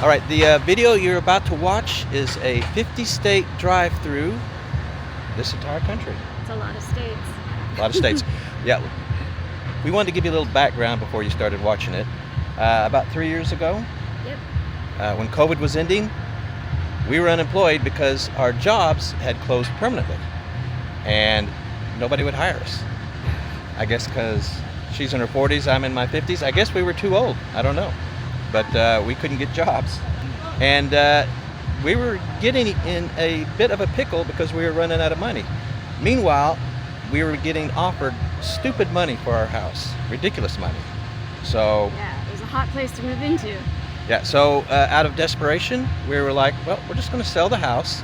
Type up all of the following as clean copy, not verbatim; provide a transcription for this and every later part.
All right, the video you're about to watch is a 50-state drive-through this entire country. It's a lot of states. A lot of states. Yeah. We wanted to give you a little background before you started watching it. About 3 years ago, when COVID was ending, we were unemployed because our jobs had closed permanently and nobody would hire us. I guess because she's in her 40s, I'm in my 50s. I guess we were too old. I don't know. But we couldn't get jobs. And we were getting in a bit of a pickle because we were running out of money. Meanwhile, we were getting offered stupid money for our house, ridiculous money. So yeah, it was a hot place to move into. Yeah, so out of desperation, we were like, well, we're just going to sell the house,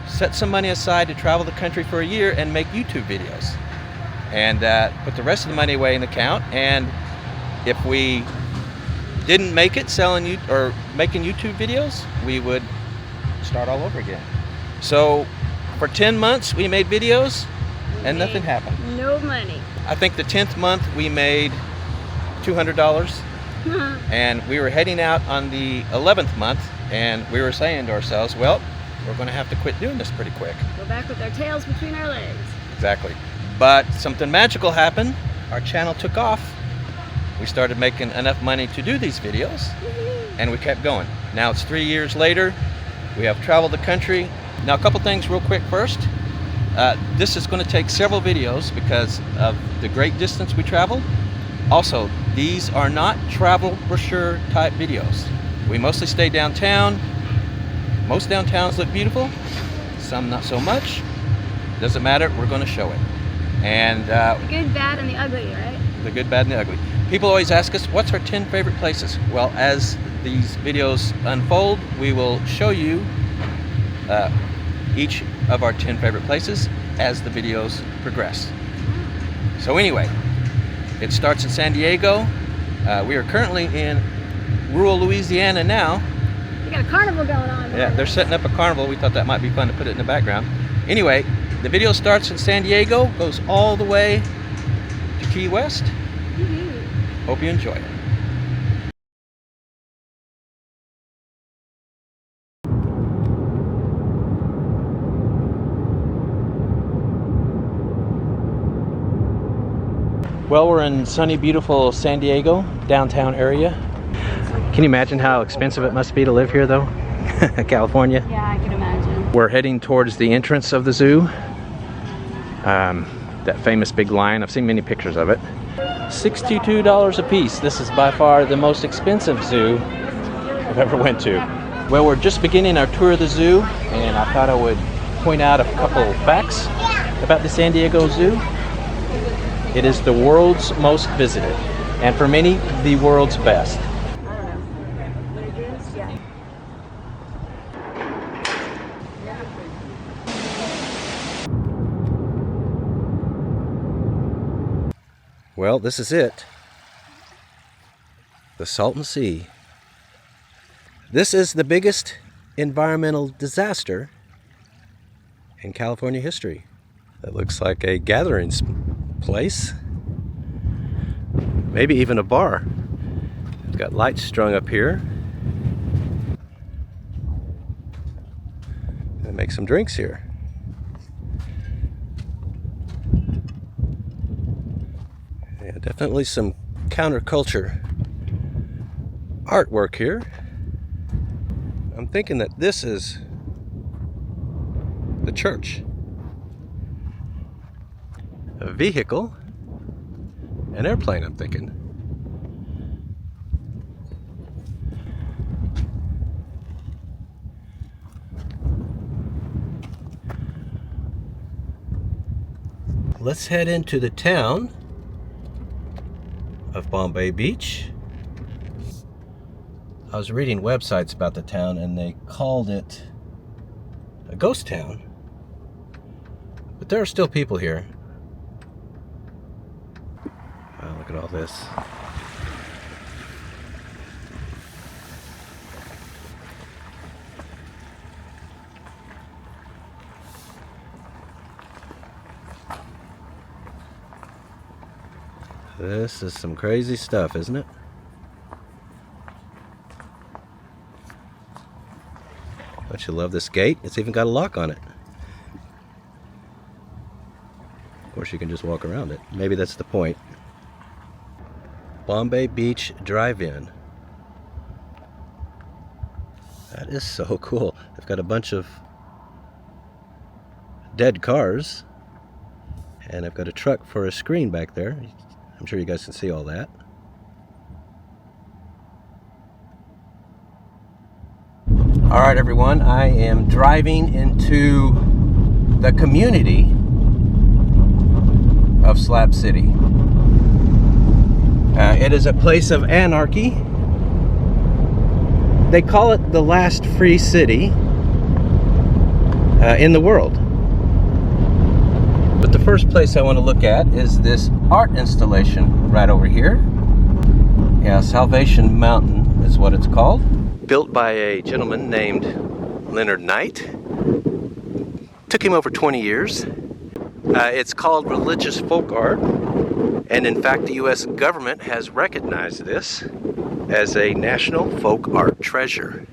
set some money aside to travel the country for a year and make YouTube videos. And put the rest of the money away in the account. And if we didn't make it selling or making YouTube videos, we would start all over again. So for 10 months, we made videos and nothing happened. No money. I think the 10th month we made $200. And we were heading out on the 11th month, and we were saying to ourselves, well, we're going to have to quit doing this pretty quick. Go back with our tails between our legs. Exactly. But something magical happened. Our channel took off. We started making enough money to do these videos, and we kept going. Now it's 3 years later. We have traveled the country. Now, a couple things real quick first. This is going to take several videos because of the great distance we traveled. Also, these are not travel brochure type videos. We mostly stay downtown. Most downtowns look beautiful, some not so much. Doesn't matter, we're going to show it. And the good, bad, and the ugly, right? The good, bad, and the ugly. People always ask us, what's our 10 favorite places? Well, as these videos unfold, we will show you each of our 10 favorite places as the videos progress. So anyway, it starts in San Diego. We are currently in rural Louisiana now. We got a carnival going on. Yeah, they're setting up a carnival. We thought that might be fun to put it in the background. Anyway, the video starts in San Diego, goes all the way to Key West. Hope you enjoy it. Well, we're in sunny, beautiful San Diego, downtown area. Can you imagine how expensive it must be to live here, though? California. Yeah, I can imagine. We're heading towards the entrance of the zoo. That famous big lion. I've seen many pictures of it. $62 a piece. This is by far the most expensive zoo I've ever went to. Well, we're just beginning our tour of the zoo, and I thought I would point out a couple facts about the San Diego Zoo. It is the world's most visited, and for many, the world's best. Well, this is it. The Salton Sea. This is the biggest environmental disaster in California history. It looks like a gathering place. Maybe even a bar. It's got lights strung up here. And make some drinks here. Yeah, definitely some counterculture artwork here. I'm thinking that this is the church. A vehicle, an airplane, I'm thinking. Let's head into the town of Bombay Beach. I was reading websites about the town and they called it a ghost town. But there are still people here. Wow, look at all this. This is some crazy stuff, isn't it? Don't you love this gate? It's even got a lock on it. Of course, you can just walk around it. Maybe that's the point. Bombay Beach Drive-In. That is so cool. They've got a bunch of dead cars, and I've got a truck for a screen back there. I'm sure you guys can see all that. All right, everyone, I am driving into the community of Slab City. It is a place of anarchy. They call it the last free city in the world. But the first place I want to look at is this art installation right over here. Yeah, Salvation Mountain is what it's called. Built by a gentleman named Leonard Knight. Took him over 20 years. It's called religious folk art. And in fact, the U.S. government has recognized this as a national folk art treasure.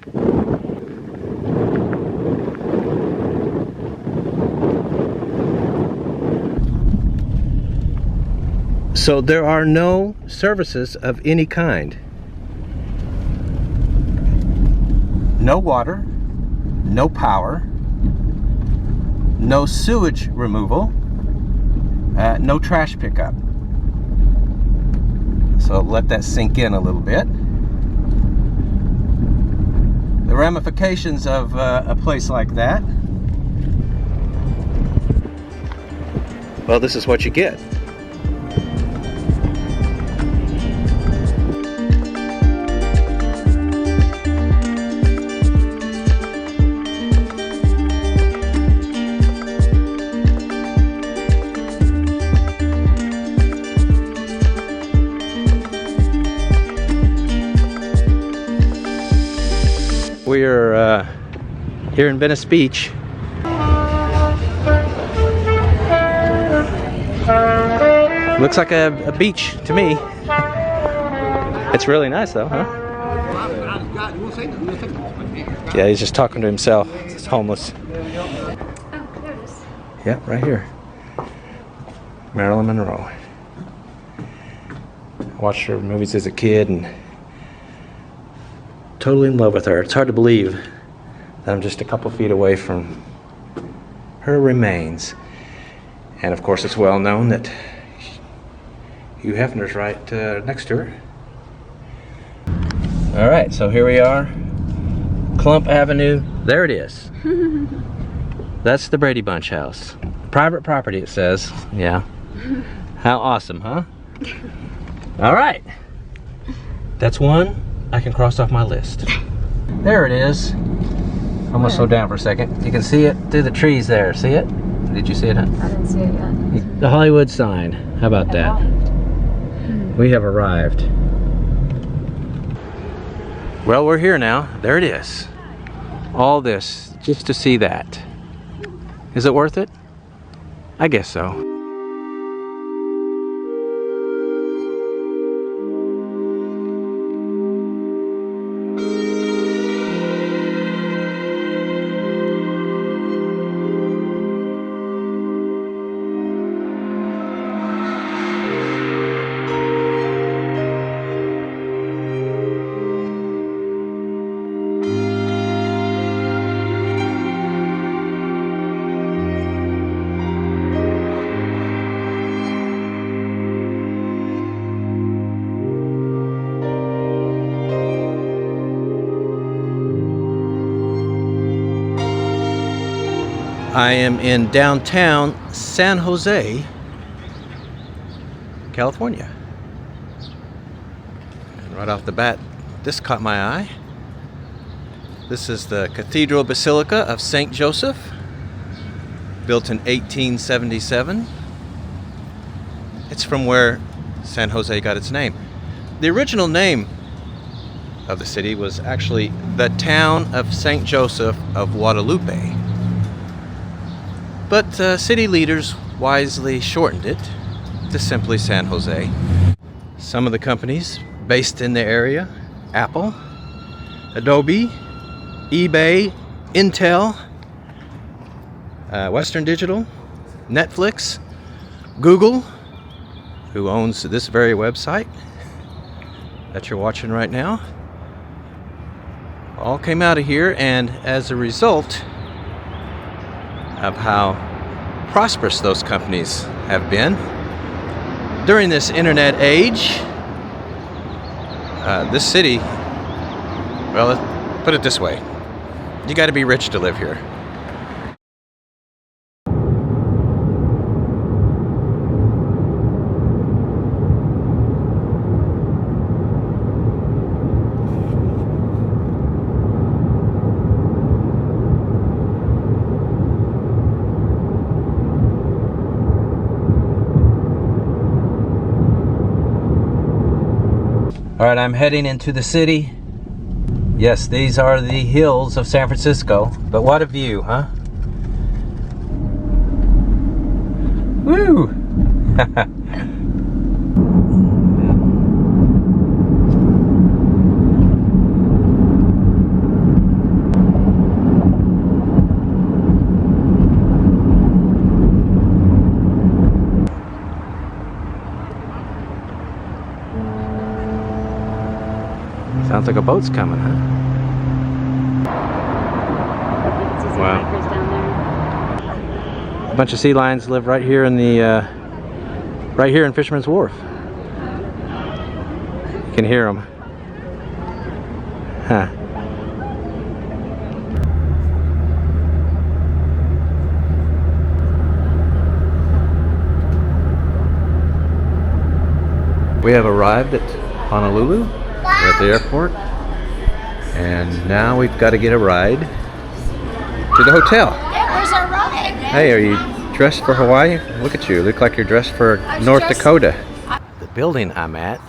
So there are no services of any kind. No water, no power, no sewage removal, no trash pickup. So let that sink in a little bit. The ramifications of a place like that, well, this is what you get. We are here in Venice Beach. Looks like a beach to me. It's really nice though, huh? Yeah, he's just talking to himself. He's homeless. Oh, there it is. Yeah, right here. Marilyn Monroe. I watched her movies as a kid and totally in love with her. It's hard to believe that I'm just a couple feet away from her remains. And of course, it's well known that Hugh Hefner's right next to her. All right, so here we are, Clump Avenue. There it is. That's the Brady Bunch house. Private property, it says. Yeah. How awesome, huh? All right. That's one I can cross off my list. There it is. I'm gonna slow down for a second. You can see it through the trees there. See it? Did you see it, huh? I didn't see it yet. The Hollywood sign. How about that? We have arrived. Well, we're here now. There it is. All this just to see that. Is it worth it? I guess so. I am in downtown San Jose, California. And right off the bat, this caught my eye. This is the Cathedral Basilica of St. Joseph, built in 1877. It's from where San Jose got its name. The original name of the city was actually the town of St. Joseph of Guadalupe. But city leaders wisely shortened it to simply San Jose. Some of the companies based in the area: Apple, Adobe, eBay, Intel, Western Digital, Netflix, Google, who owns this very website that you're watching right now, all came out of here, and as a result of how prosperous those companies have been during this internet age, this city, well, let's put it this way, you got to be rich to live here. All right, I'm heading into the city. Yes, these are the hills of San Francisco, but what a view, huh? Woo! Sounds like a boat's coming, huh? Wow. A bunch of sea lions live right here in the right here in Fisherman's Wharf. You can hear them. Huh. We have arrived at Honolulu. We're at the airport, and now we've got to get a ride to the hotel. Where's our ride? Hey, are you dressed for Hawaii? Look at you. Look like you're dressed for North Dakota. The building I'm at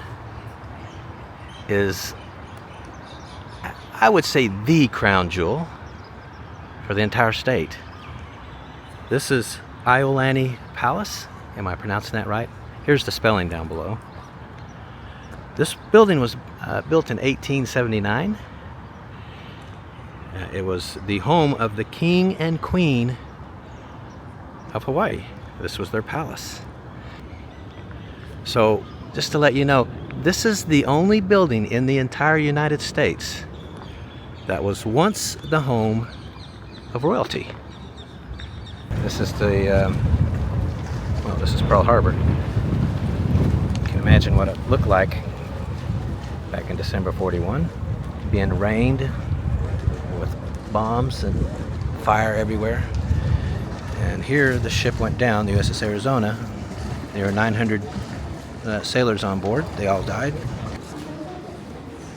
is, I would say, the crown jewel for the entire state. This is Iolani Palace. Am I pronouncing that right? Here's the spelling down below. This building was built in 1879. It was the home of the King and Queen of Hawaii. This was their palace. So, just to let you know, this is the only building in the entire United States that was once the home of royalty. This is the, well, this is Pearl Harbor. You can imagine what it looked like back in December 41, being rained with bombs and fire everywhere. And here the ship went down, the USS Arizona. There were 900 sailors on board. They all died.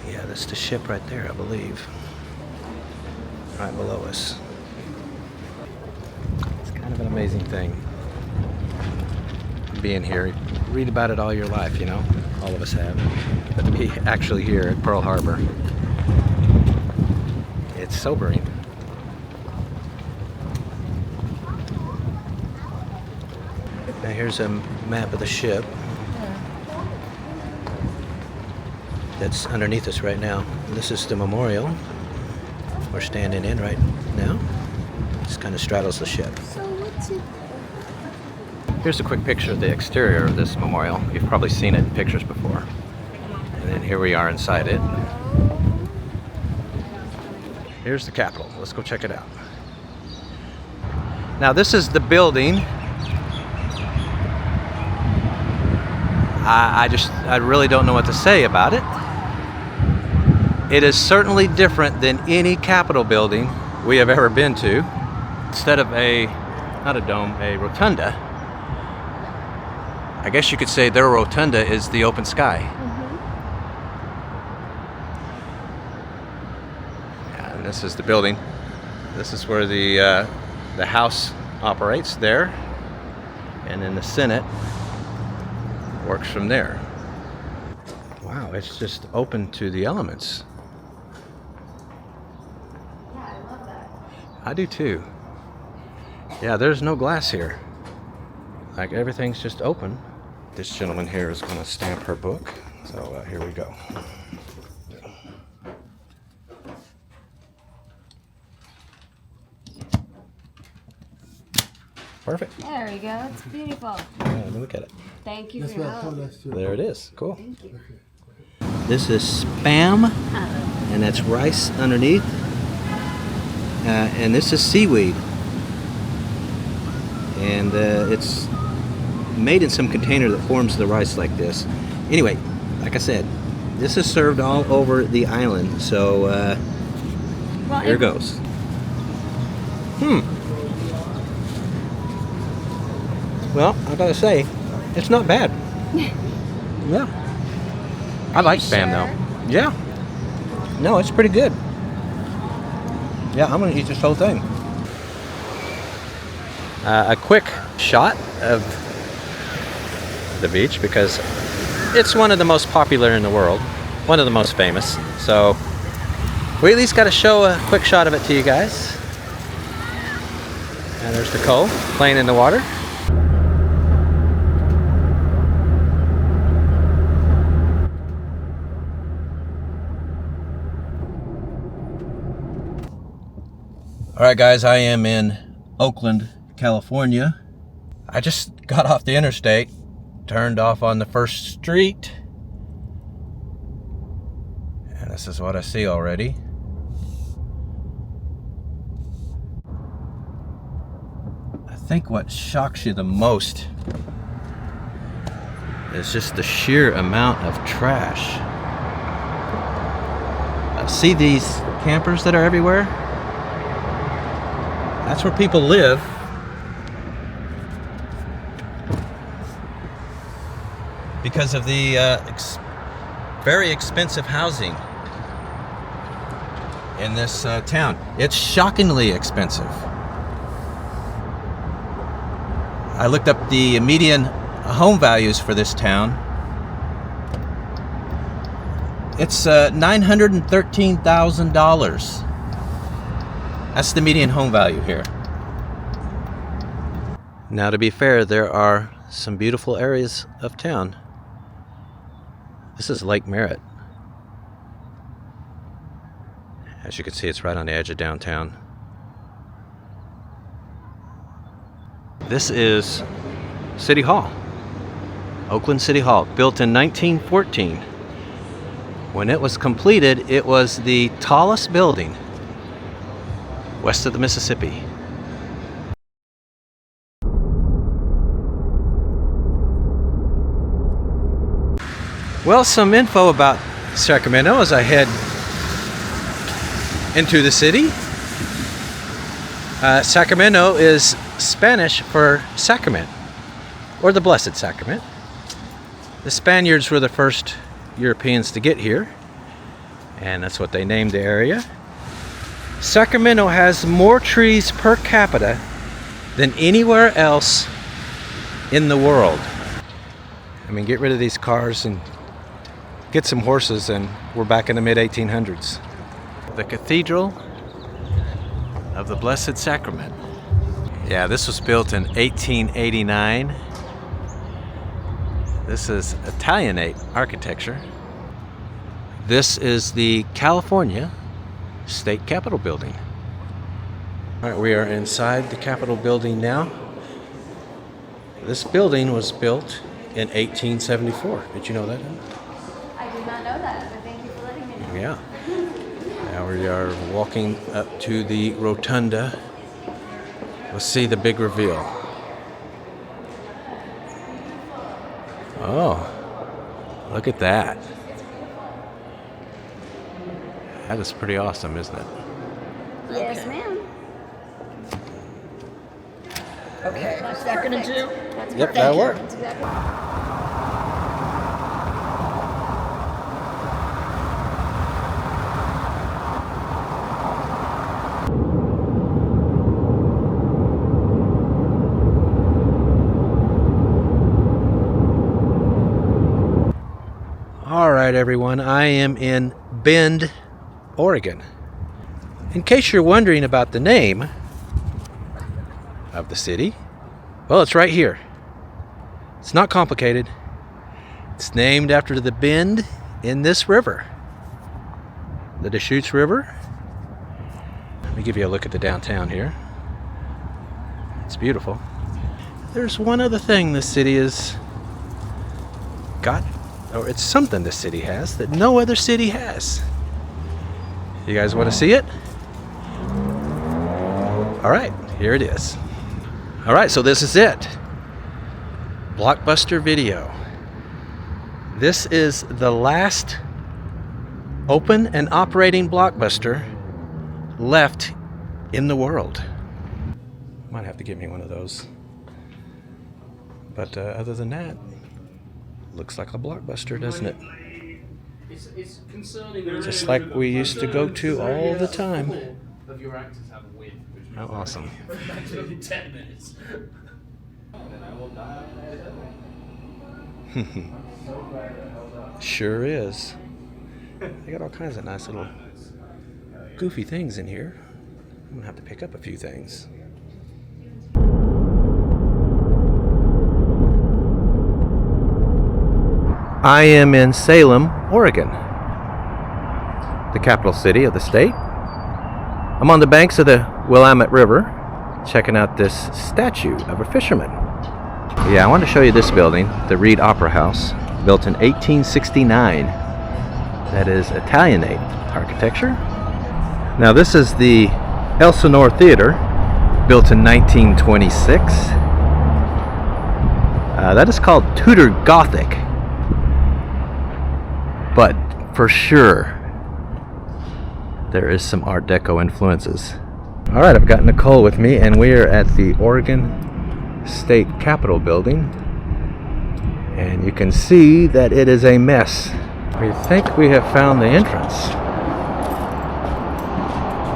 Yeah, that's the ship right there, I believe. Right below us. It's kind of an amazing thing being here. Read about it all your life, you know. All of us have. But to be actually here at Pearl Harbor, it's sobering. Now here's a map of the ship that's underneath us right now. This is the memorial we're standing in right now. This kind of straddles the ship. Here's a quick picture of the exterior of this memorial. You've probably seen it in pictures before. And then here we are inside it. Here's the Capitol. Let's go check it out. Now this is the building. I really don't know what to say about it. It is certainly different than any Capitol building we have ever been to. Instead of not a dome, a rotunda, I guess you could say their rotunda is the open sky. Yeah, and this is the building. This is where the House operates there, and then the Senate works from there. Wow, it's just open to the elements. Yeah, I love that. I do too. Yeah, there's no glass here. Like everything's just open. This gentleman here is going to stamp her book. So here we go. Perfect. There we go. It's beautiful. Yeah, let me look at it. Thank you for your help. There it is. Cool. Thank you. This is Spam, and that's rice underneath. And this is seaweed. And it's made in some container that forms the rice like this. Anyway, like I said, this is served all over the island. So here goes. Well, I gotta say, it's not bad. Yeah. I like Spam though. Yeah. No, it's pretty good. Yeah, I'm gonna eat this whole thing. A quick shot of the beach because it's one of the most popular in the world, one of the most famous. So we at least got to show a quick shot of it to you guys. And there's the Cove playing in the water. All right, guys, I am in Oakland, California. I just got off the interstate, turned off on the first street, and this is what I see already. I think what shocks you the most is just the sheer amount of trash. See these campers that are everywhere? That's where people live. Because of the very expensive housing in this town. It's shockingly expensive. I looked up the median home values for this town. It's $913,000. That's the median home value here. Now, to be fair, there are some beautiful areas of town. This is Lake Merritt. As you can see, it's right on the edge of downtown. This is City Hall. Oakland City Hall, built in 1914. When it was completed, it was the tallest building west of the Mississippi. Well, some info about Sacramento as I head into the city. Sacramento is Spanish for sacrament, or the Blessed Sacrament. The Spaniards were the first Europeans to get here, and that's what they named the area. Sacramento has more trees per capita than anywhere else in the world. I mean, get rid of these cars and get some horses and we're back in the mid-1800s. The Cathedral of the Blessed Sacrament. Yeah, this was built in 1889. This is Italianate architecture. This is the California State Capitol building. All right, we are inside the Capitol building now. This building was built in 1874. Did you know that? I did not know that, but thank you for letting me know. Yeah. Now we are walking up to the rotunda. Let's see the big reveal. Oh, look at that. That is pretty awesome, isn't it? Yes, ma'am. Okay, is that gonna do? That's Yep, that'll work. That's exactly. All right, everyone, I am in Bend, Oregon. In case you're wondering about the name of the city, well, it's right here. It's not complicated. It's named after the bend in this river, the Deschutes River. Let me give you a look at the downtown here. It's beautiful. there's one other thing this city has got, or it's something this city has that no other city has. You guys want to see it? All right, here it is. All right, so this is it. Blockbuster Video. This is the last open and operating Blockbuster left in the world. Might have to give me one of those. But other than that, looks like a Blockbuster, doesn't it? It's concerning. Just like we used to go to all the time. Of your actors have a win, which means How awesome. in 10 minutes. Sure is. They got all kinds of nice little goofy things in here. I'm gonna have to pick up a few things. I am in Salem, Oregon, the capital city of the state. I'm on the banks of the Willamette River, checking out this statue of a fisherman. Yeah, I want to show you this building, the Reed Opera House, built in 1869. That is Italianate architecture. Now this is the Elsinore Theater, built in 1926. That is called Tudor Gothic. But for sure, there is some Art Deco influences. All right, I've got Nicole with me, and we are at the Oregon State Capitol building. And you can see that it is a mess. We think we have found the entrance.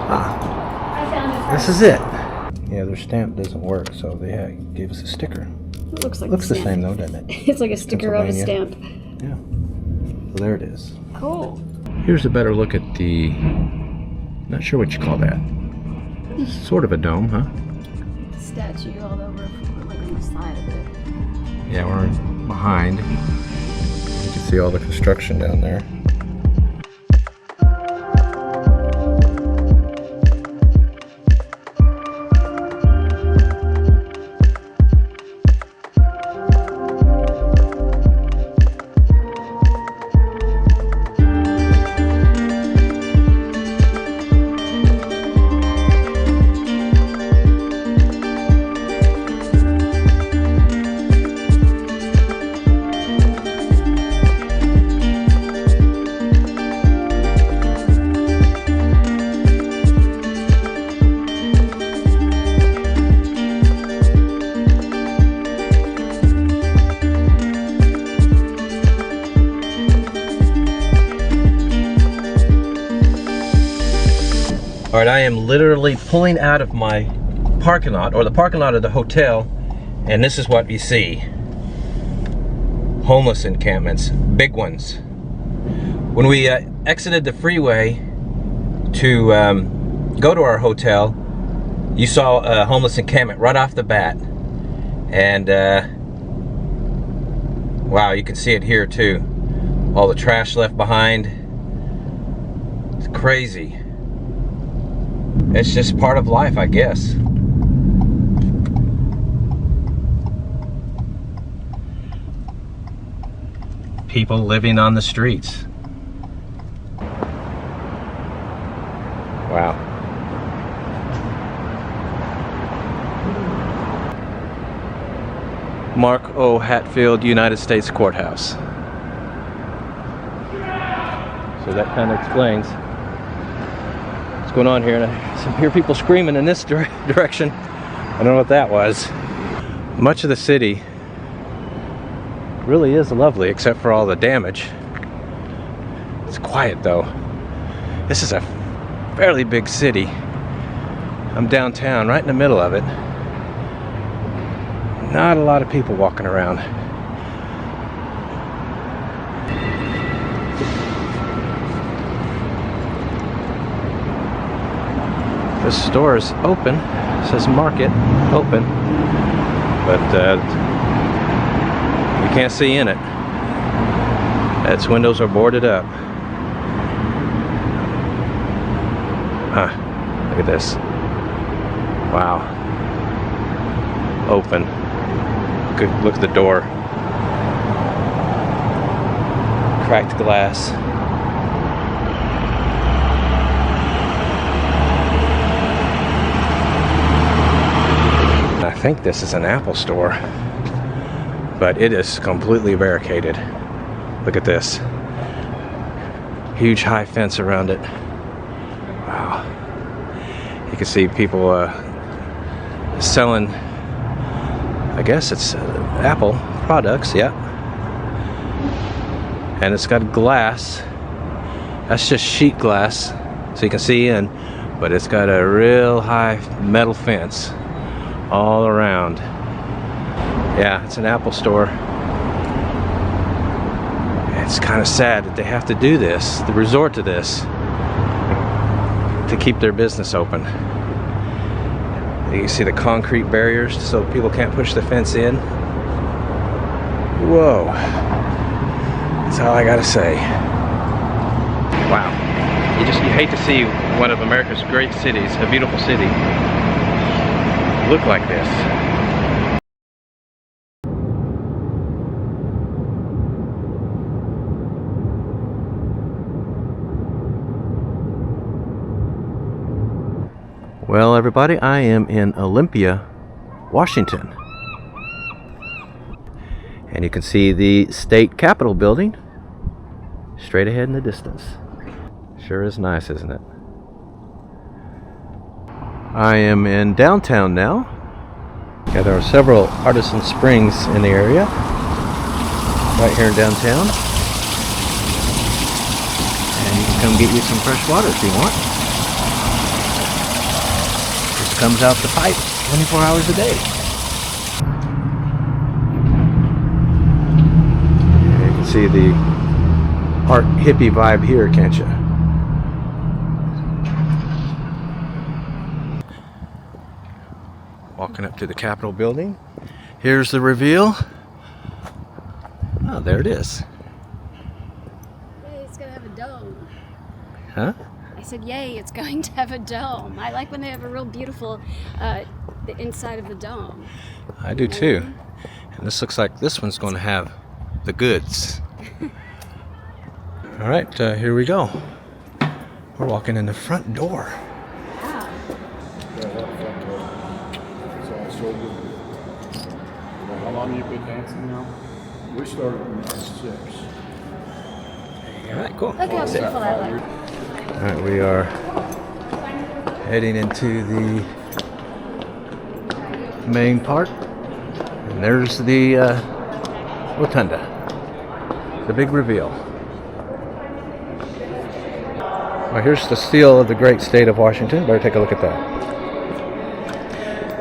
Ah, this is it. Yeah, their stamp doesn't work, so they gave us a sticker. It looks like Looks the same though, doesn't it? It's like a sticker of a Pennsylvania. stamp. Yeah. So there it is. Cool. Here's a better look at the, not sure what you call that. Sort of a dome, huh? The statue all over, like on the side of it. Yeah, we're behind. You can see all the construction down there. All right, I am literally pulling out of my parking lot, or the parking lot of the hotel, and this is what you see. Homeless encampments, big ones. When we exited the freeway to go to our hotel, you saw a homeless encampment right off the bat. And wow, you can see it here too. All the trash left behind. It's crazy. It's just part of life, I guess. People living on the streets. Wow. Mark O. Hatfield, United States Courthouse. So that kind of explains what's going on here. And I hear people screaming in this direction. I don't know what that was. Much of the city really is lovely, except for all the damage. It's quiet though. This is a fairly big city. I'm downtown, right in the middle of it. Not a lot of people walking around. The store is open. It says market open, but you can't see in it. Its windows are boarded up. Look at this. Wow. Open. Look at the door. Cracked glass. I think this is an Apple store, but it is completely barricaded. Look at this. Huge high fence around it. Wow. You can see people selling, I guess it's Apple products, yeah. And it's got glass. That's just sheet glass, so you can see in, but it's got a real high metal fence all around. Yeah, it's an Apple store. It's kind of sad that they have to do this, to resort to this, to keep their business open. You can see the concrete barriers so people can't push the fence in. Whoa. That's all I gotta say. Wow. You hate to see one of America's great cities, a beautiful city, look like this. Well, everybody, I am in Olympia, Washington. And you can see the state capitol building straight ahead in the distance. Sure is nice, isn't it? I am in downtown now. Yeah, there are several artisan springs in the area, right here in downtown. And you can come get you some fresh water if you want. Just comes out the pipe 24 hours a day. You can see the art hippie vibe here, can't you? Walking up to the Capitol building. Here's the reveal. Oh, there it is. Yay, it's gonna have a dome. Huh? I said, yay, it's going to have a dome. I like when they have a real beautiful, the inside of the dome. I do too. And this looks like this one's going to have the goods. All right, here we go. We're walking in the front door. Wow. How long have you been dancing now? We started when I was 6. All right, cool. Look how beautiful I like. All right, we are heading into the main part. And there's the rotunda, the big reveal. Well, here's the seal of the great state of Washington. Better take a look at that.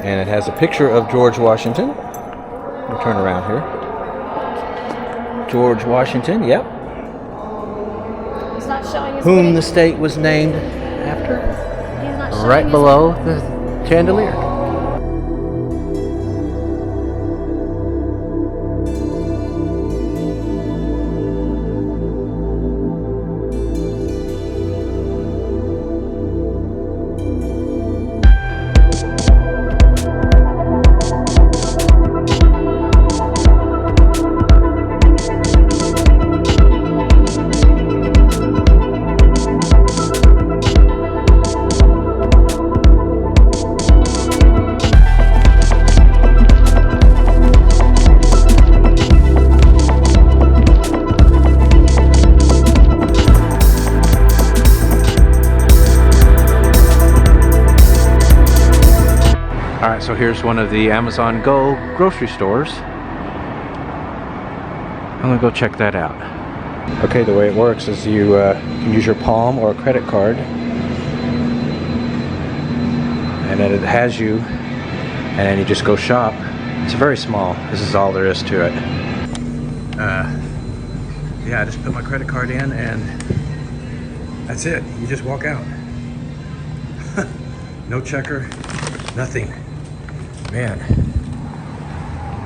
And it has a picture of George Washington. We'll turn around here. George Washington, yep. He's not showing his Whom wig. the state was named after. He's not showing Right his below wig. the chandelier. Alright, so here's one of the Amazon Go grocery stores. I'm gonna go check that out. Okay, the way it works is you can use your Palm or a credit card, and then it has you, and then you just go shop. It's very small. This is all there is to it. Yeah, I just put my credit card in, and that's it. You just walk out. No checker, nothing. Man,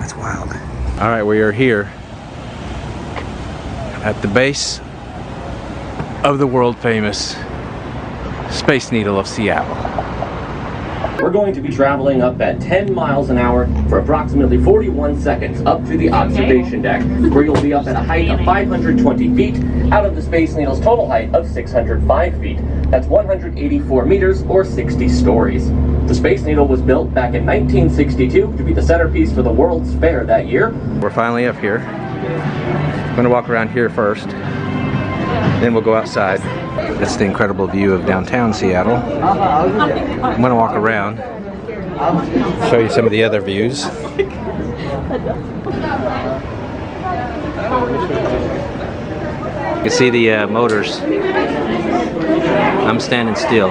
that's wild. All right, we are here at the base of the world famous Space Needle of Seattle. We're going to be traveling up at 10 miles an hour for approximately 41 seconds up to the observation deck, where you'll be up at a height of 520 feet out of the Space Needle's total height of 605 feet. That's 184 meters or 60 stories. The Space Needle was built back in 1962 to be the centerpiece for the World's Fair that year. We're finally up here. I'm gonna walk around here first, then we'll go outside. That's the incredible view of downtown Seattle. I'm gonna walk around, show you some of the other views. You can see the motors. I'm standing still.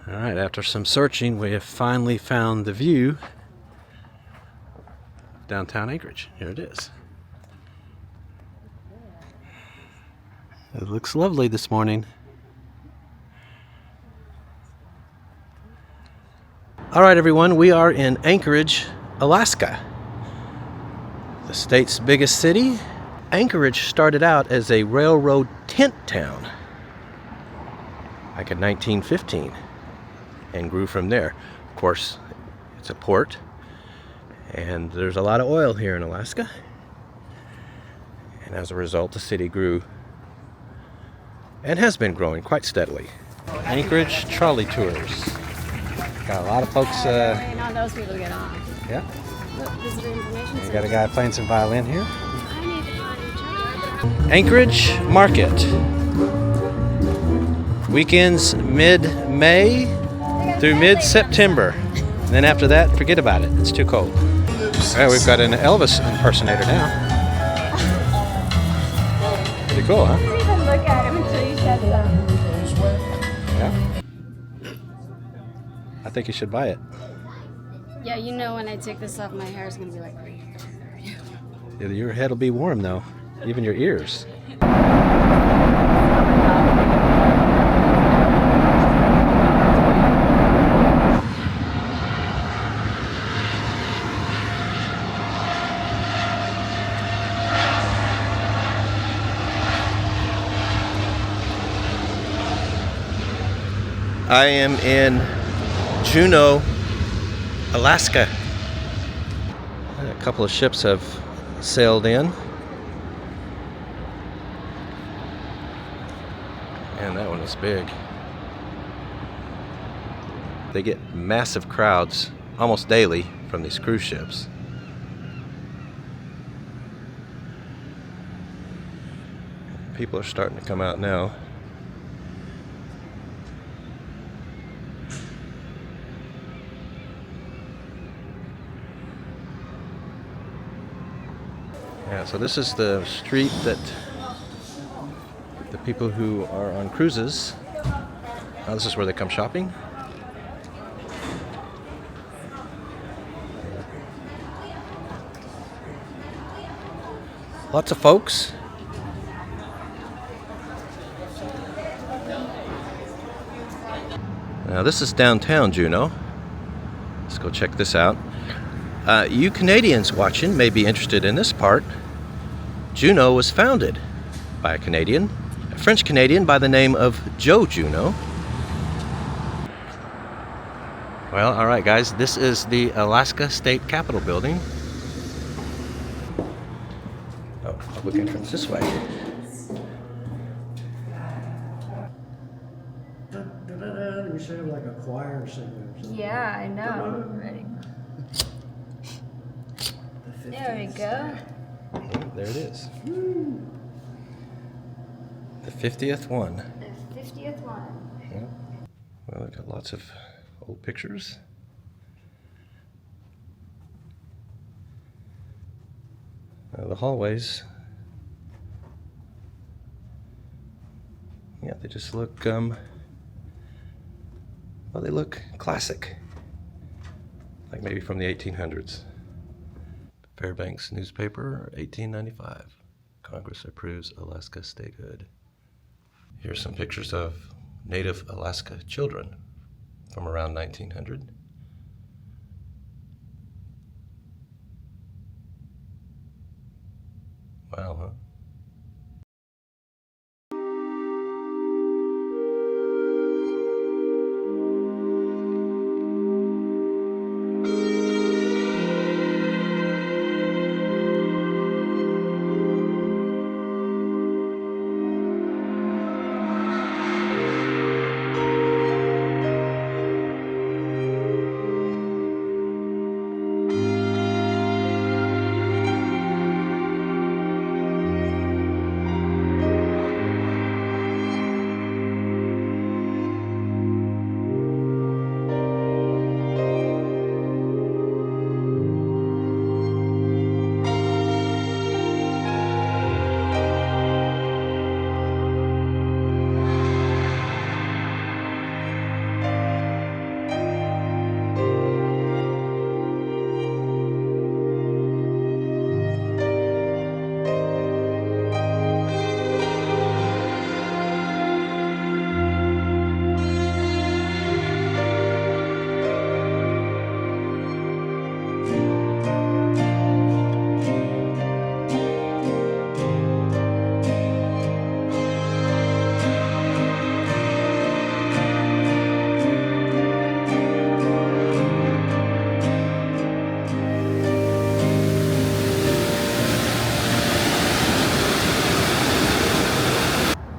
Alright, after some searching, we have finally found the view of downtown Anchorage. Here it is. It looks lovely this morning. Alright everyone, we are in Anchorage, Alaska, the state's biggest city. Anchorage started out as a railroad tent town back in 1915 and grew from there. Of course, it's a port and there's a lot of oil here in Alaska, and as a result the city grew and has been growing quite steadily. Anchorage trolley tours. Got a lot of folks. Waiting on those people to get on. Yeah. Look, visitor information You center. got a guy playing some violin here. I need to find each other. Anchorage Market. Weekends mid-May through mid-September. And then after that, forget about it. It's too cold. All right, we've got an Elvis impersonator now. Pretty cool, huh? I didn't even look at him until you said that. Yeah. I think you should buy it. Yeah, you know when I take this off, my hair is going to be like... Your head will be warm though, even your ears. I am in Juneau, Alaska. A couple of ships have sailed in. And that one is big. They get massive crowds almost daily from these cruise ships. People are starting to come out now. Yeah, so this is the street that the people who are on cruises, this is where they come shopping. Lots of folks. Now this is downtown Juneau. Let's go check this out. You Canadians watching may be interested in this part. Juneau was founded by a Canadian, a French Canadian by the name of Joe Juneau. Well, all right, guys, this is the Alaska State Capitol building. Oh, public entrance this way. We should have like a choir singing or something. Yeah, I know. Ready. There we go. There it is. The 50th one. The 50th one. Yeah. Well, they've got lots of old pictures. The hallways. Yeah, they just look, well, they look classic. Like maybe from the 1800s. Fairbanks newspaper, 1895. Congress approves Alaska statehood. Here's some pictures of native Alaska children from around 1900. Wow, huh?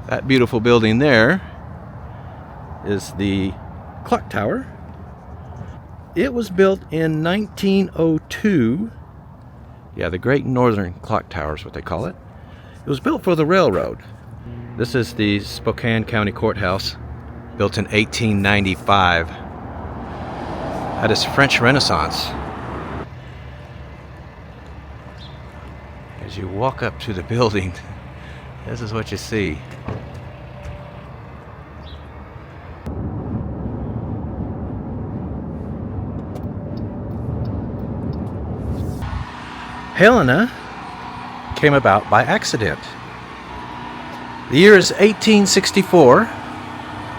That beautiful building there is the clock tower. It was built in 1902. Yeah, the Great Northern Clock Tower is what they call it. It was built for the railroad. This is the Spokane County Courthouse, built in 1895. Had its French Renaissance. As you walk up to the building, this is what you see. Helena came about by accident. The year is 1864,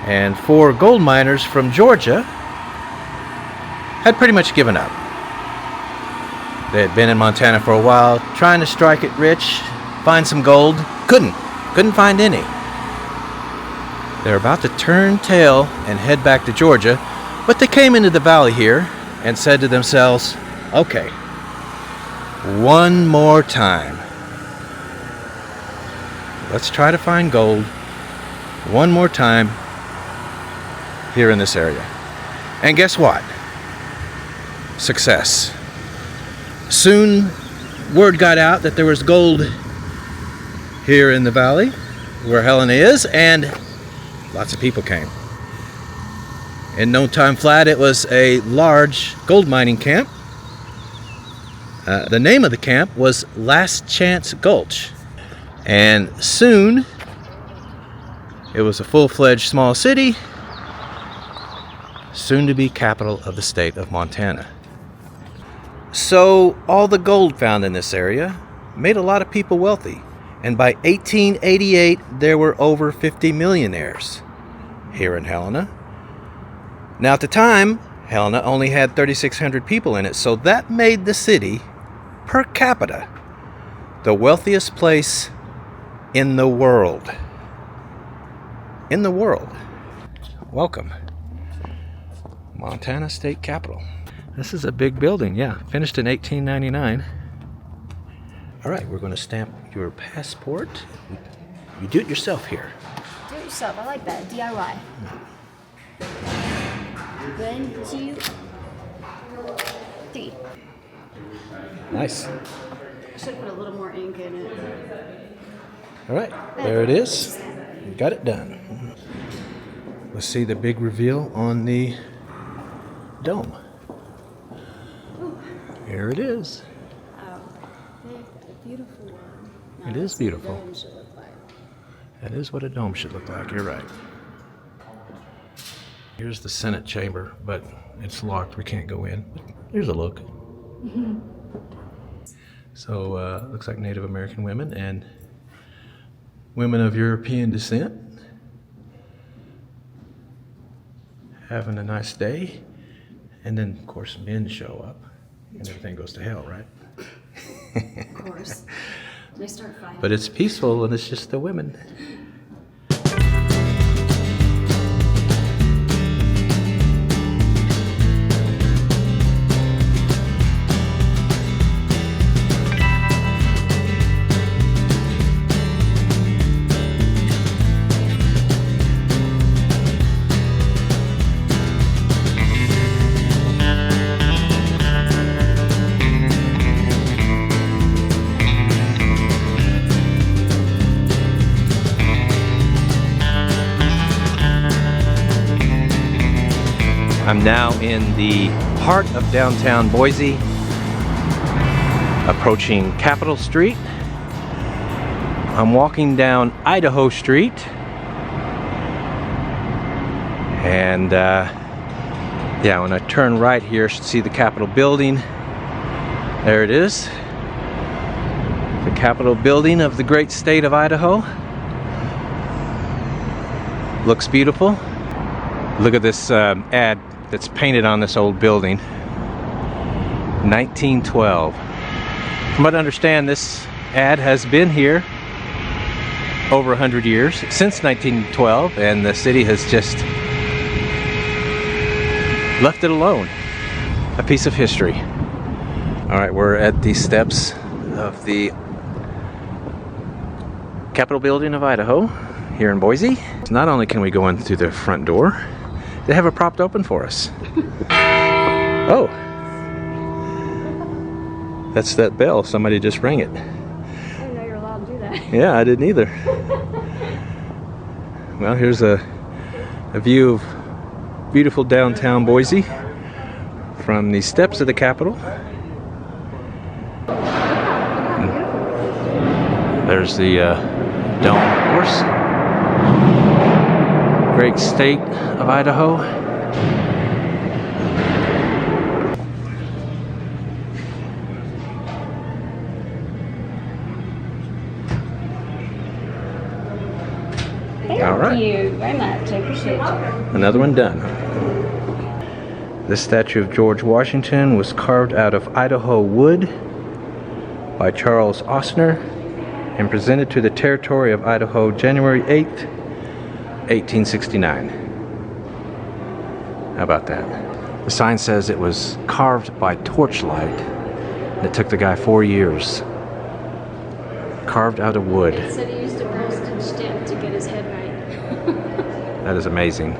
and 4 gold miners from Georgia had pretty much given up. They had been in Montana for a while, trying to strike it rich, find some gold. Couldn't find any. They're about to turn tail and head back to Georgia, but they came into the valley here and said to themselves, okay, one more time. Let's try to find gold one more time here in this area. And guess what? Success. Soon word got out that there was gold here in the valley where Helena is, and lots of people came. In no time flat, it was a large gold mining camp. The name of the camp was Last Chance Gulch, and soon it was a full-fledged small city, soon to be capital of the state of Montana. So all the gold found in this area made a lot of people wealthy, and by 1888 there were over 50 millionaires here in Helena. Now at the time, Helena only had 3,600 people in it, so that made the city per capita the wealthiest place in the world. In the world. Welcome. Montana State Capitol. This is a big building, yeah. Finished in 1899. All right, we're going to stamp your passport. You do it yourself here. Do it yourself. I like that. DIY. 1, 2, 3. Nice. I should put a little more ink in it. All right, there it is. You got it done. Let's see the big reveal on the dome. Here it is. Oh, the beautiful one. No, It is that's what a beautiful. dome should look like. That is what a dome should look like. You're right. Here's the Senate chamber, but it's locked. We can't go in. Here's a look. So, looks like Native American women and women of European descent having a nice day. And then, of course, men show up and everything goes to hell, right? Of course. They start fighting. But it's peaceful and it's just the women. I'm now in the heart of downtown Boise, approaching Capitol Street. I'm walking down Idaho Street, and yeah, when I turn right here, I should see the Capitol building. There it is, the Capitol building of the great state of Idaho. Looks beautiful. Look at this ad that's painted on this old building. 1912. From what I understand, this ad has been here over 100 years, since 1912, and the city has just left it alone. A piece of history. All right, we're at the steps of the Capitol building of Idaho here in Boise. Not only can we go in through the front door, they have it propped open for us. Oh, that's that bell. Somebody just rang it. I didn't know you're allowed to do that. Yeah, I didn't either. Well, here's a view of beautiful downtown Boise from the steps of the Capitol. There's the dome, of course. Great state of Idaho. All right. Thank you very much. I appreciate you. Another one done. This statue of George Washington was carved out of Idaho wood by Charles Ostner and presented to the territory of Idaho January 8th, 1869. How about that? The sign says it was carved by torchlight, and it took the guy 4 years. Carved out of wood. He said he used a postage stamp to get his head right. That is amazing.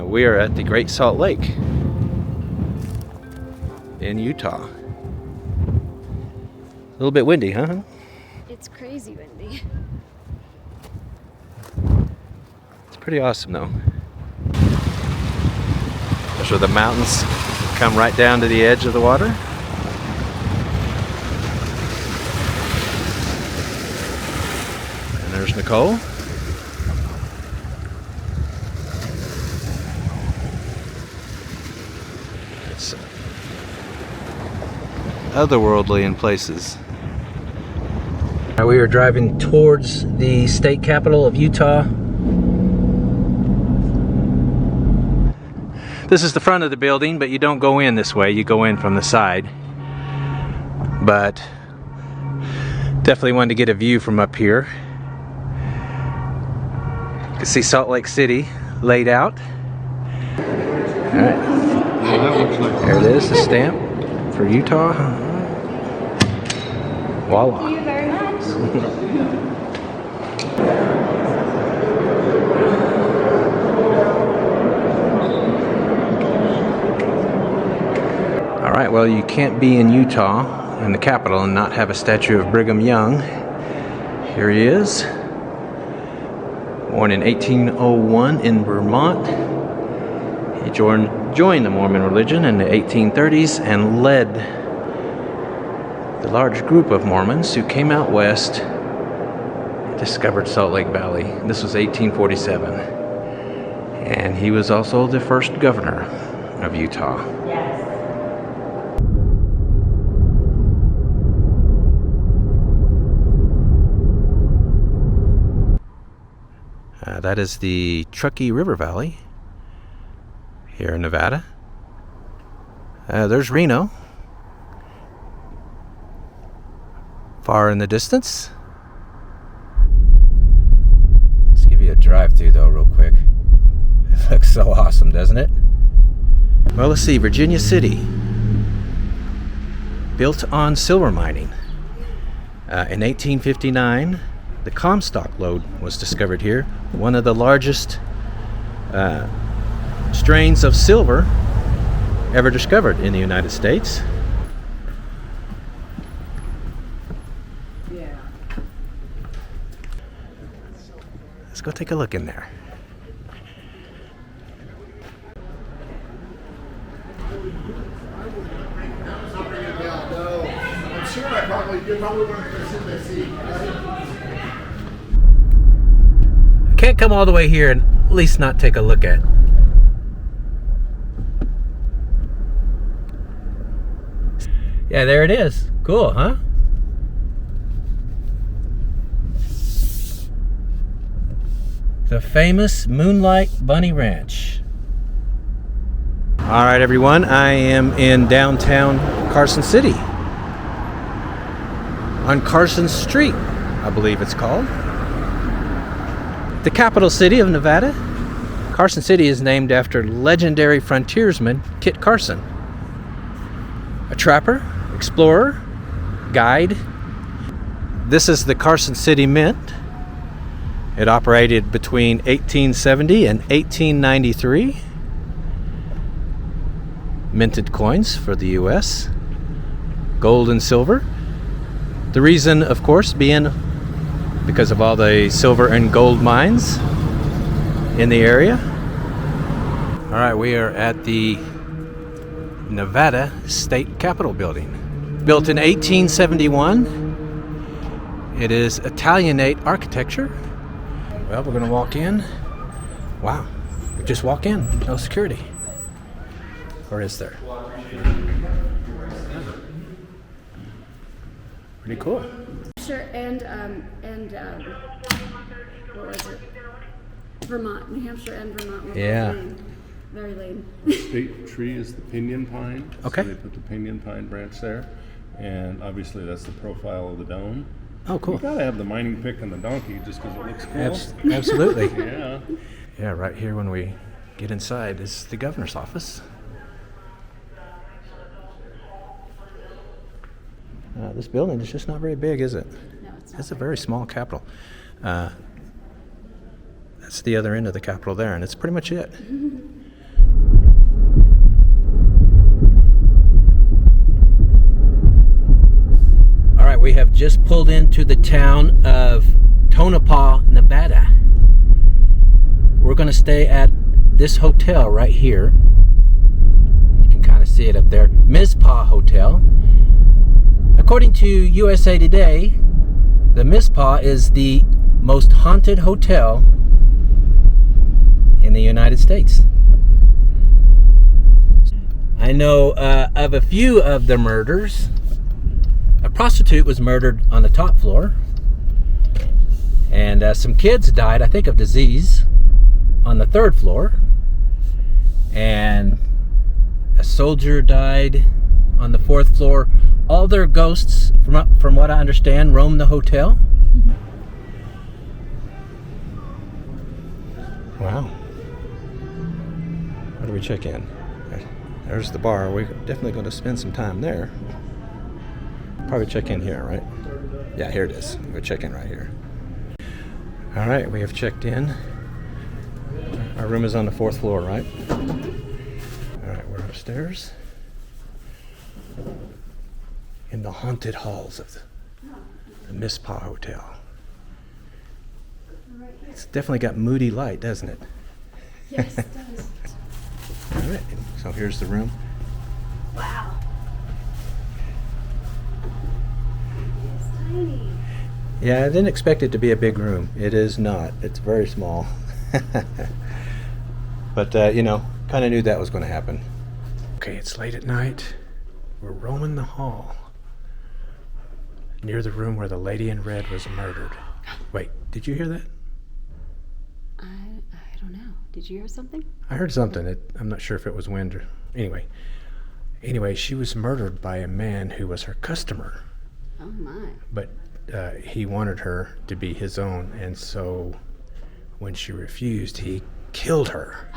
We are at the Great Salt Lake in Utah. A little bit windy, huh? It's crazy windy. It's pretty awesome though. Those are the mountains, come right down to the edge of the water. And there's Nicole. It's otherworldly in places. We are driving towards the state capital of Utah. This is the front of the building, but you don't go in this way, you go in from the side. But definitely wanted to get a view from up here. You can see Salt Lake City laid out. Alright. There it is, the stamp for Utah. Voila. Thank you very much. All right, well, you can't be in Utah, in the capital, and not have a statue of Brigham Young. Here he is. Born in 1801 in Vermont. He joined the Mormon religion in the 1830s and led the large group of Mormons who came out west and discovered Salt Lake Valley. This was 1847. And he was also the first governor of Utah. That is the Truckee River Valley here in Nevada. There's Reno, far in the distance. Let's give you a drive through though real quick. It looks so awesome, doesn't it? Well, let's see, Virginia City, built on silver mining. In 1859, the Comstock lode was discovered here, one of the largest strains of silver ever discovered in the United States. Yeah. Let's go take a look in there. I'm sure I probably did. Probably one of the first things I see. Can't come all the way here and at least not take a look at. Yeah, there it is. Cool, huh? The famous Moonlight Bunny Ranch. All right, everyone, I am in downtown Carson City. On Carson Street, I believe it's called. The capital city of Nevada. Carson City is named after legendary frontiersman Kit Carson, a trapper, explorer, guide. This is the Carson City Mint. It operated between 1870 and 1893. Minted coins for the U.S., gold and silver. The reason, of course, being because of all the silver and gold mines in the area. All right, we are at the Nevada State Capitol building. Built in 1871. It is Italianate architecture. Well, we're gonna walk in. Wow, we just walk in, no security. Or is there? Pretty cool. Sure, and what was it? Vermont, New Hampshire and Vermont were Yeah. very lame. The state tree is the pinyon pine. Okay. So they put the pinyon pine branch there. And obviously that's the profile of the dome. Oh, cool. You gotta have the mining pick and the donkey just because it looks cool. Absolutely. Yeah. Yeah, right here when we get inside is the governor's office. This building is just not very big, is it? No, it's not. It's a very small capitol. That's the other end of the capitol there, and it's pretty much it. All right, we have just pulled into the town of Tonopah, Nevada. We're going to stay at this hotel right here. You can kind of see it up there, Mizpah Hotel. According to USA Today, the Mizpah is the most haunted hotel in the United States. I know of a few of the murders. A prostitute was murdered on the top floor, and some kids died, I think, of disease on the third floor, and a soldier died on the fourth floor. All their ghosts, from what I understand, roam the hotel. Wow. Where do we check in? There's the bar. We're definitely going to spend some time there. Probably check in here, right? Yeah, here it is. We'll check in right here. All right, we have checked in. Our room is on the fourth floor, right? All right, we're upstairs. in the haunted halls of the Misspaw Hotel. It's definitely got moody light, doesn't it? Yes, it does. All right, so here's the room. Wow. It's tiny. Yeah, I didn't expect it to be a big room. It is not. It's very small. But, you know, kind of knew that was going to happen. Okay, it's late at night. We're roaming the hall near the room where the lady in red was murdered. Wait, did you hear that? I don't know. Did you hear something? I heard something. I'm not sure if it was wind or... Anyway, she was murdered by a man who was her customer. Oh, my. But he wanted her to be his own, and so when she refused, he killed her.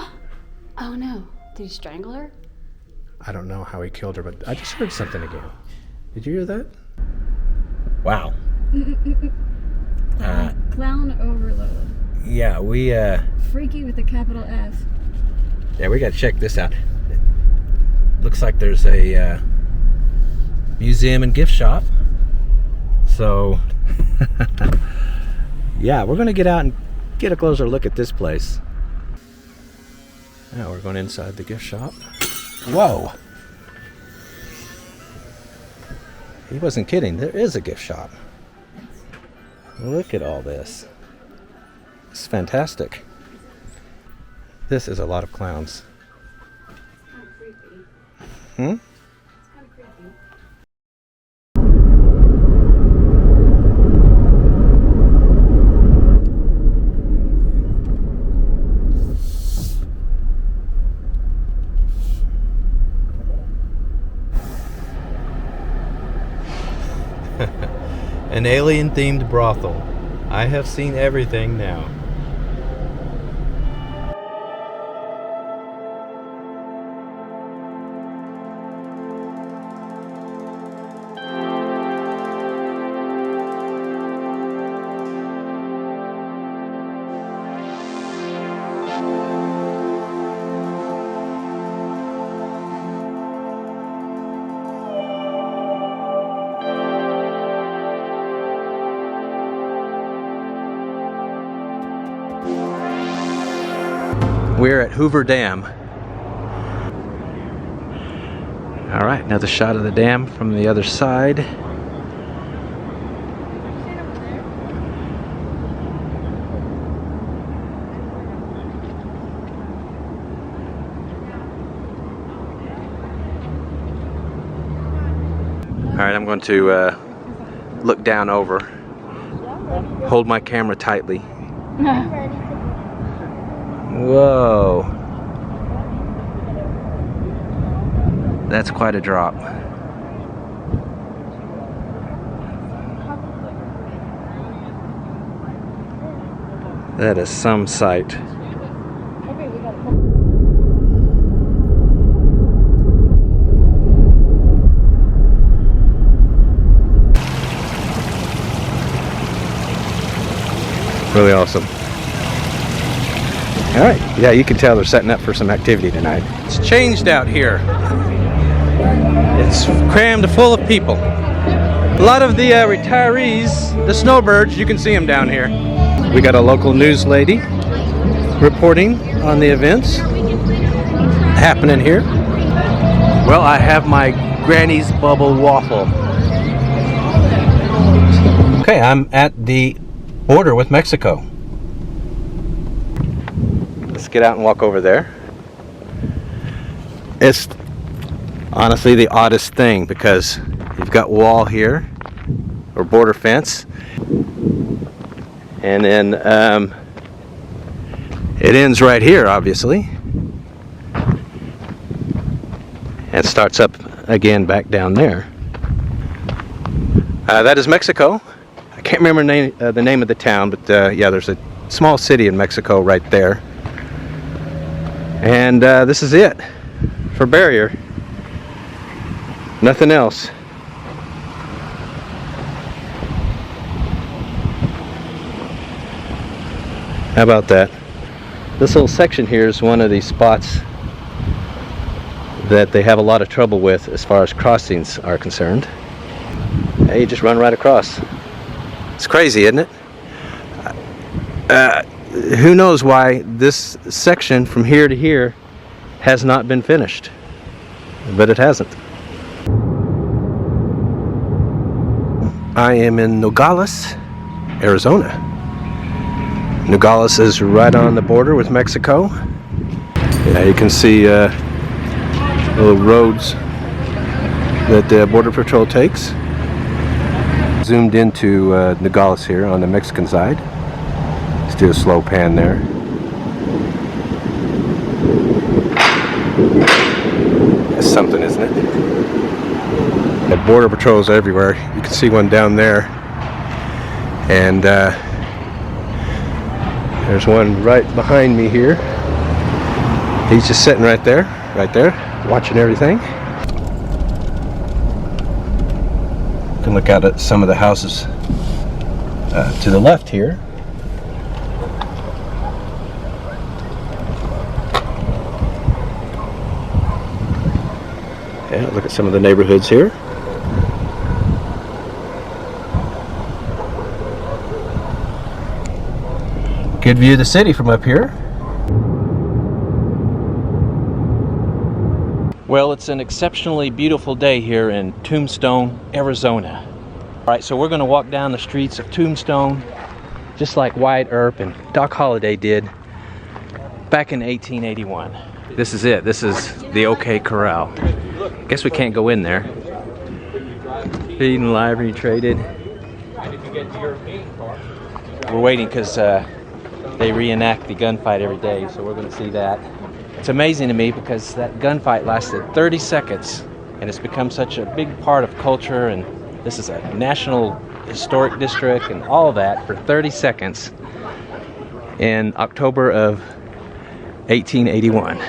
Oh, no. Did he strangle her? I don't know how he killed her, but I just heard something again. Did you hear that? Wow. Clown overload. Yeah, we Freaky with a capital F. yeah, we gotta check this out. Looks like there's a museum and gift shop. So yeah, we're gonna get out and get a closer look at this place. Now we're going inside the gift shop. Whoa! He wasn't kidding. There is a gift shop. Look at all this. It's fantastic. This is a lot of clowns. Kind of creepy. Hmm? It's kind of creepy. An alien-themed brothel. I have seen everything now. We're at Hoover Dam. All right, another shot of the dam from the other side. All right, I'm going to look down over, hold my camera tightly. Whoa. That's quite a drop. That is some sight. Really awesome. All right, yeah, you can tell they're setting up for some activity tonight. It's changed out here. It's crammed full of people. A lot of the retirees, the snowbirds, you can see them down here. We got a local news lady reporting on the events happening here. Well, I have my Granny's Bubble Waffle. Okay, I'm at the border with Mexico. Let's get out and walk over there. It's honestly the oddest thing because you've got wall here, or border fence, and then it ends right here, obviously, and starts up again back down there. That is Mexico. I can't remember the name of the town, but yeah, there's a small city in Mexico right there. And this is it for barrier. Nothing else. How about that? This little section here is one of these spots that they have a lot of trouble with as far as crossings are concerned. Yeah, you just run right across. It's crazy, isn't it? Who knows why this section from here to here has not been finished, but it hasn't. I am in Nogales, Arizona. Nogales is right on the border with Mexico. Yeah, you can see little roads that the Border Patrol takes. Zoomed into Nogales here on the Mexican side. Let's do a slow pan there. That's something, isn't it? The Border Patrols everywhere. You can see one down there. And there's one right behind me here. He's just sitting right there, watching everything. You can look out at some of the houses to the left here. Yeah, look at some of the neighborhoods here. Good view of the city from up here. Well, it's an exceptionally beautiful day here in Tombstone, Arizona. All right, so we're going to walk down the streets of Tombstone just like Wyatt Earp and Doc Holliday did back in 1881. This is it. This is the OK Corral. Guess we can't go in there. Feed and livery traded. We're waiting because they reenact the gunfight every day, so we're going to see that. It's amazing to me because that gunfight lasted 30 seconds and it's become such a big part of culture, and this is a national historic district and all that for 30 seconds in October of 1881.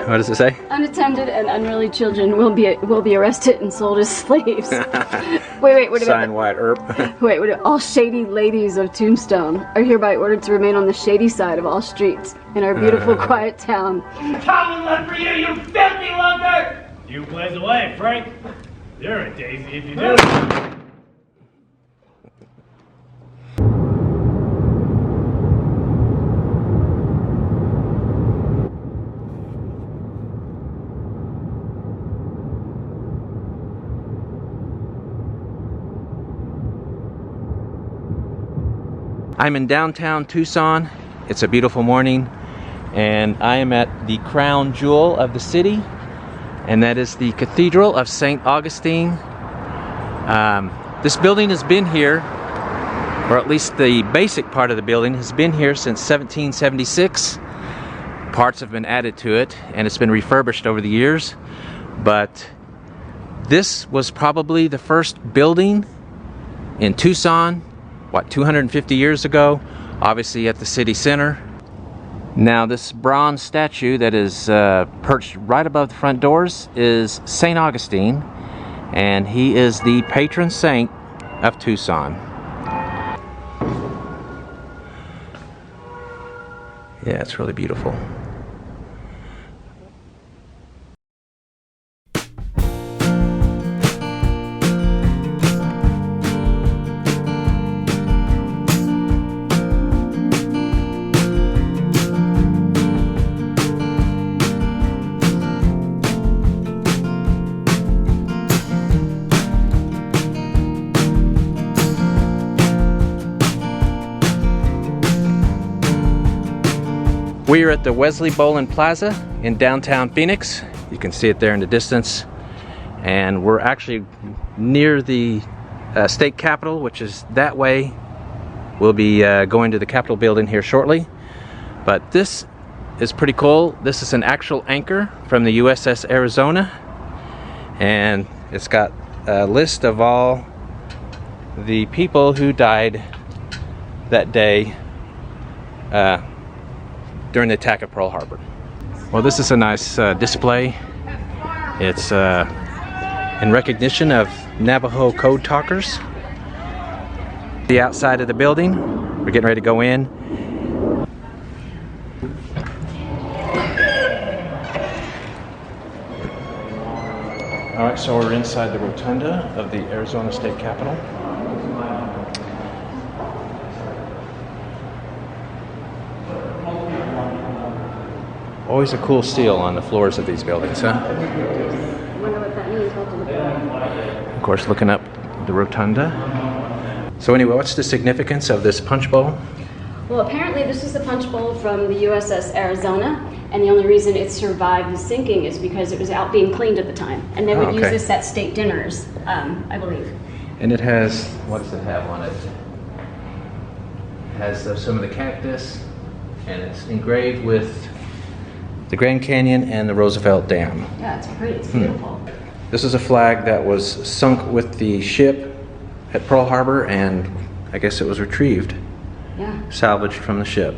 What does it say? Unattended and unruly children will be arrested and sold as slaves. wait, what about Signed Wyatt Earp. Wait, all shady ladies of Tombstone are hereby ordered to remain on the shady side of all streets in our beautiful, quiet town. Common love for you, you filthy lugger! You plays away, Frank. You're a daisy if you do. I'm in downtown Tucson. It's a beautiful morning, and I am at the crown jewel of the city, and that is the Cathedral of St. Augustine. This building has been here, or at least the basic part of the building has been here since 1776. Parts have been added to it, and it's been refurbished over the years, but this was probably the first building in Tucson, 250 years ago, obviously at the city center. Now this bronze statue that is perched right above the front doors is St. Augustine, and he is the patron saint of Tucson. Yeah, it's really beautiful. We are at the Wesley Bolin Plaza in downtown Phoenix. You can see it there in the distance. And we're actually near the state capitol, which is that way. We'll be going to the Capitol building here shortly. But this is pretty cool. This is an actual anchor from the USS Arizona. And it's got a list of all the people who died that day during the attack of Pearl Harbor. Well, this is a nice display. It's in recognition of Navajo code talkers. The outside of the building, we're getting ready to go in. All right, so we're inside the rotunda of the Arizona State Capitol. Always a cool seal on the floors of these buildings, huh? I wonder what that means. What to look at. Of course, looking up the rotunda. So anyway, what's the significance of this punch bowl? Well, apparently this is the punch bowl from the USS Arizona, and the only reason it survived the sinking is because it was out being cleaned at the time. And they would use this at state dinners, I believe. And it has, what does it have on it? It has some of the cactus, and it's engraved with the Grand Canyon and the Roosevelt Dam. Yeah, it's pretty. It's beautiful. This is a flag that was sunk with the ship at Pearl Harbor, and I guess it was retrieved. Yeah. Salvaged from the ship.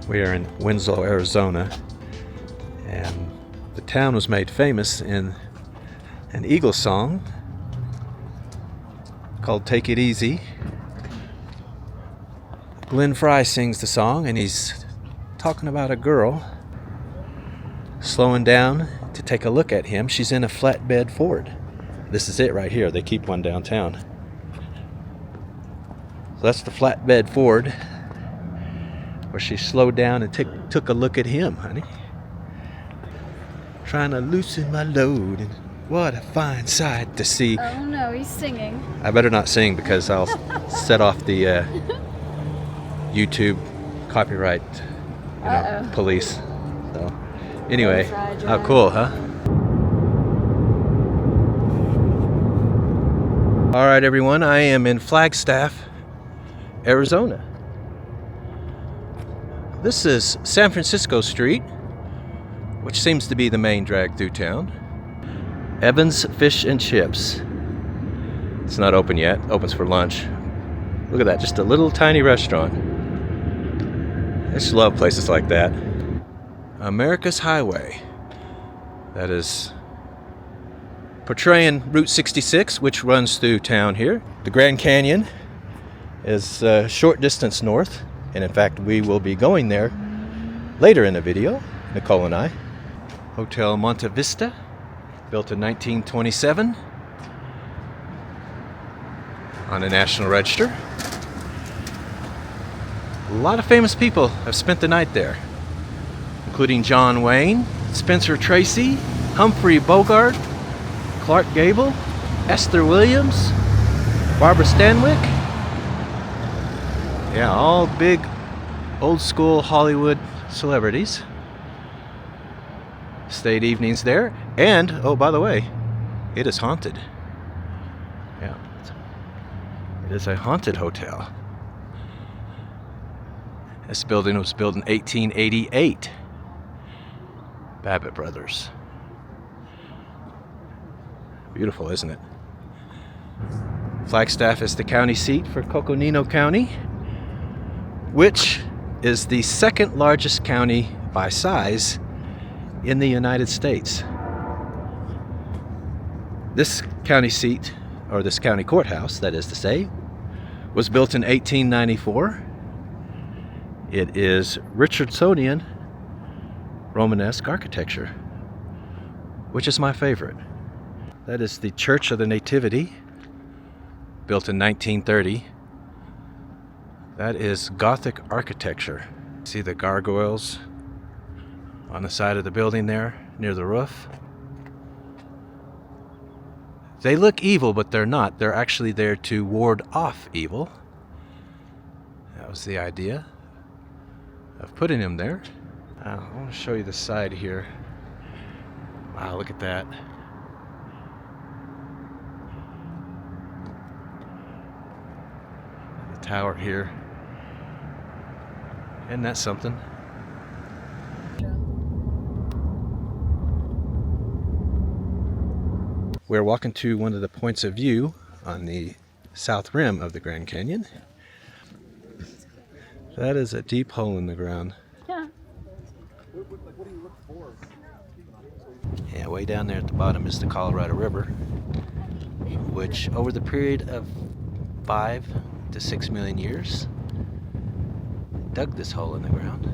We are in Winslow, Arizona, and the town was made famous in an Eagles song called Take It Easy. Glenn Fry sings the song, and he's talking about a girl slowing down to take a look at him. She's in a flatbed Ford. This is it right here. They keep one downtown. So that's the flatbed Ford where she slowed down and took a look at him, honey. Trying to loosen my load, and what a fine sight to see. Oh no, he's singing. I better not sing because I'll set off the YouTube copyright police. So anyway, how cool, huh? All right, everyone, I am in Flagstaff, Arizona. This is San Francisco Street, which seems to be the main drag through town. Evans Fish and Chips. It's not open yet, opens for lunch. Look at that, just a little tiny restaurant. I just love places like that. America's Highway. That is portraying Route 66, which runs through town here. The Grand Canyon is a short distance north, and in fact we will be going there later in the video, Nicole and I. Hotel Monte Vista, built in 1927 on the National Register. A lot of famous people have spent the night there, including John Wayne, Spencer Tracy, Humphrey Bogart, Clark Gable, Esther Williams, Barbara Stanwyck. Yeah, all big, old school Hollywood celebrities. Stayed evenings there, and oh, by the way, it is haunted. Yeah, it is a haunted hotel. This building was built in 1888. Babbitt Brothers. Beautiful, isn't it? Flagstaff is the county seat for Coconino County, which is the second largest county by size in the United States. This county seat, or this county courthouse, that is to say, was built in 1894. It is Richardsonian Romanesque architecture, which is my favorite. That is the Church of the Nativity, built in 1930. That is Gothic architecture. See the gargoyles on the side of the building there, near the roof? They look evil, but they're not. They're actually there to ward off evil. That was the idea of putting them there. I want to show you the side here. Wow, look at that. The tower here. Isn't that something? We're walking to one of the points of view on the south rim of the Grand Canyon. That is a deep hole in the ground. Yeah. Yeah, way down there at the bottom is the Colorado River, which over the period of 5 to 6 million years. Dug this hole in the ground.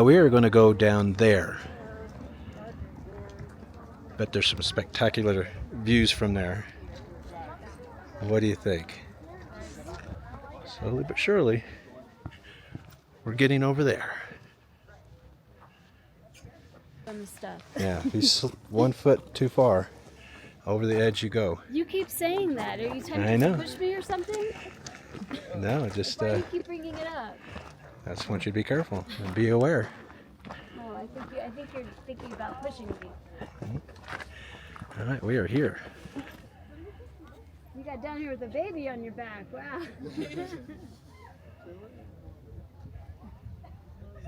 We are going to go down there. Bet there's some spectacular views from there. What do you think? Slowly but surely, we're getting over there. Some stuff. Yeah, he's 1 foot too far. Over the edge you go. You keep saying that. Are you trying to push me or something? No, just Why do you keep bringing it up? I just want you to be careful and be aware. Oh, I think you're thinking about pushing me. All right, we are here. You got down here with a baby on your back. Wow.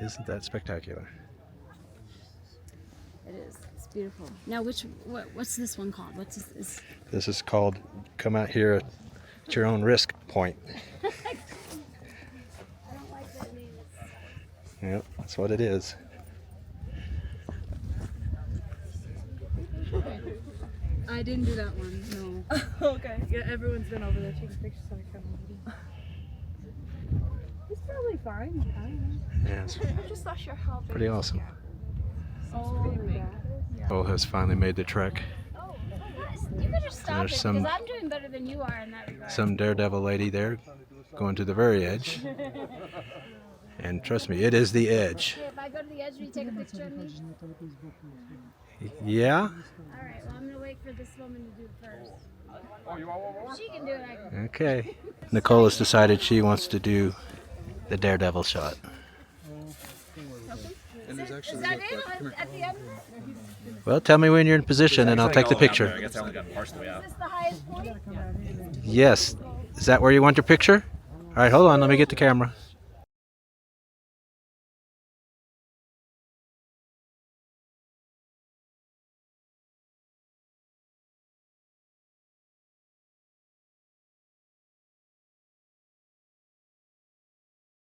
Isn't that spectacular? It is. It's beautiful. Now, what's this one called? What's this? This is called come out here at your own risk point. I don't like that name. Yep, that's what it is. I didn't do that one, no. Okay. Yeah, everyone's been over there taking pictures, so I kind of It's probably fine. I don't know. Yeah, it's I'm just not sure how big. pretty awesome. Oh, yeah. Bo has finally made the trek. Oh, you could just stop There's it some- because I'm doing better than you are in that regard. Some daredevil lady there going to the very edge. And trust me, it is the edge. Hey, if I go to the edge, will you take a picture of me? Yeah? All right, well, I'm going to wait for this woman to do it first. If she can do it, I can. Okay. Nicole has decided she wants to do the daredevil shot. Is that it at the end? Well, tell me when you're in position and I'll take the picture. I guess I only got partially out. Is this the highest point? Yes. Is that where you want your picture? All right, hold on. Let me get the camera.